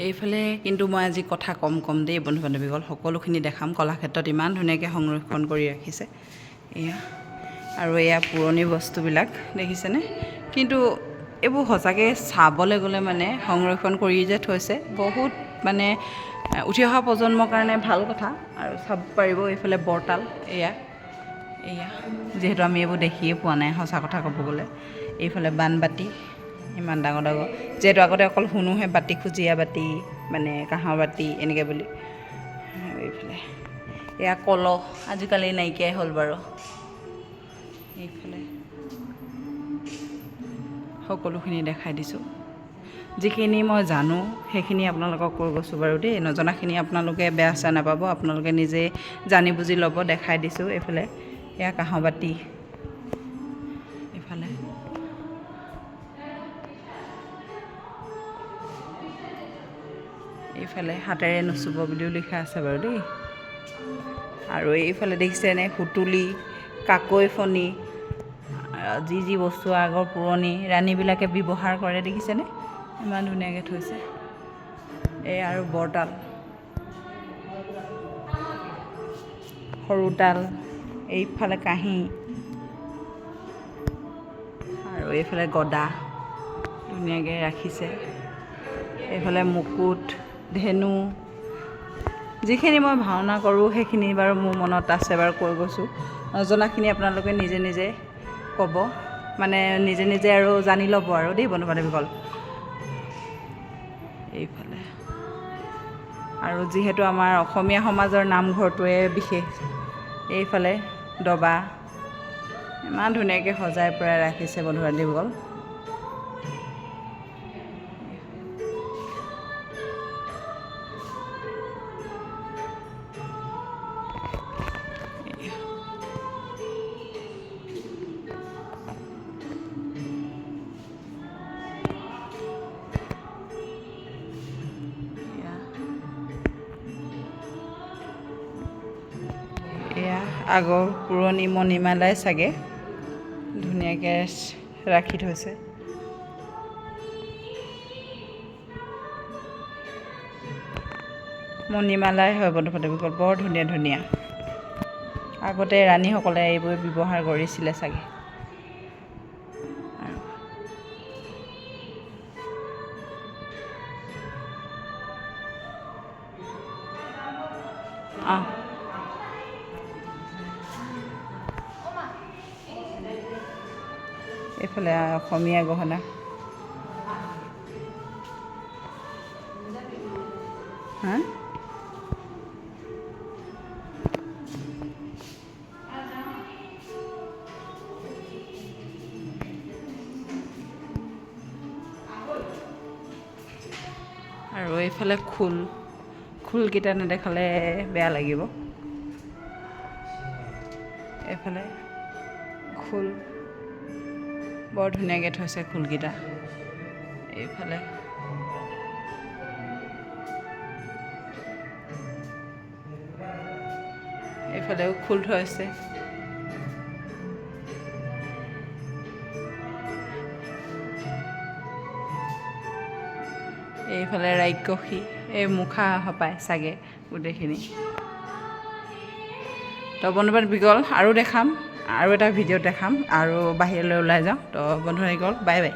এইফালে কিন্তু মই আজি কথা কম দেই বন্ধু বান্ধৱীসকল, সকলোখিনি দেখাম। কলাক্ষেত্ৰত ইমান ধুনীয়াকৈ সংৰক্ষণ কৰি ৰাখিছে এয়া, আৰু এয়া পুৰণি বস্তুবিলাক দেখিছেনে। কিন্তু এইবোৰ সঁচাকৈ চাবলৈ গ'লে মানে সংৰক্ষণ কৰি যে থৈছে, বহুত মানে উঠি অহা প্ৰজন্মৰ কাৰণে ভাল কথা আৰু চাব পাৰিব। এইফালে বৰতাল এয়া যিহেতু আমি এইবোৰ দেখিয়ে পোৱা নাই সঁচা কথা ক'ব গ'লে। এইফালে বানবাটি ইমান ডাঙৰ ডাঙৰ, যিহেতু আগতে অকল শুনোহে বাতি, খুজীয়া বাতি মানে কাঁহৰ বাতি এনেকৈ বুলি। এইফালে এয়া কলহ, আজিকালি নাইকিয়াই হ'ল বাৰু। এইফালে সকলোখিনি দেখাই দিছোঁ, যিখিনি মই জানো সেইখিনি আপোনালোকক কৈ গৈছোঁ বাৰু দেই। নজনাখিনি আপোনালোকে বেয়া চেয়া নাপাব, আপোনালোকে নিজে জানি বুজি ল'ব। দেখাই দিছোঁ। এইফালে এয়া কাঁহৰ বাতি, এইফালে এইফালে হাতেৰে নুচুব বুলিও লিখা আছে বাৰু দেই। আৰু এইফালে দেখিছেনে সুতুলি, কাকৈ ফণি, যি বস্তু আগৰ পুৰণি ৰাণীবিলাকে ব্যৱহাৰ কৰে দেখিছেনে, ইমান ধুনীয়াকৈ থৈছে। এই আৰু বৰতাল, সৰুতাল, এইফালে কাঁহী, আৰু এইফালে গদা ধুনীয়াকৈ ৰাখিছে। এইফালে মুকুট, ধেনু, যিখিনি মই ভাওনা কৰোঁ সেইখিনি বাৰু মোৰ মনত আছে বাৰু কৈ গৈছোঁ। নজনাখিনি আপোনালোকে নিজে নিজে ক'ব, মানে নিজে নিজে আৰু জানি ল'ব আৰু দেই বন্ধু বান্ধৱীসকল। এইফালে আৰু যিহেতু আমাৰ অসমীয়া সমাজৰ নামঘৰটোৱে বিশেষ, এইফালে দবা ইমান ধুনীয়াকৈ সজাই পৰাই ৰাখিছে বন্ধু বান্ধৱীসকল। এয়া আগৰ পুৰণি মণিমালাই চাগে ধুনীয়াকৈ ৰাখি থৈছে। মণিমালাই হয় বন্ধু বান্ধৱীসকল, বৰ ধুনীয়া ধুনীয়া। আগতে ৰাণীসকলে এইবোৰ ব্যৱহাৰ কৰিছিলে চাগে। এইফালে অসমীয়া গহনা, আৰু এইফালে খোলকেইটা নেদেখালে বেয়া লাগিব। এইফালে খোল বৰ ধুনীয়াকৈ থৈছে খোলকেইটা। এইফালেও খোল থৈছে। এইফালে ৰাক্ষসী, এই মুখা সপায় চাগে গোটেইখিনি। তো বন্ধু বান্ধৱীসকল আৰু দেখাম, আৰু এটা ভিডিঅ'ত দেখাম, আৰু বাহিৰলৈ ওলাই যাওঁ। তো বন্ধু বান্ধৱীসকল বাই বাই।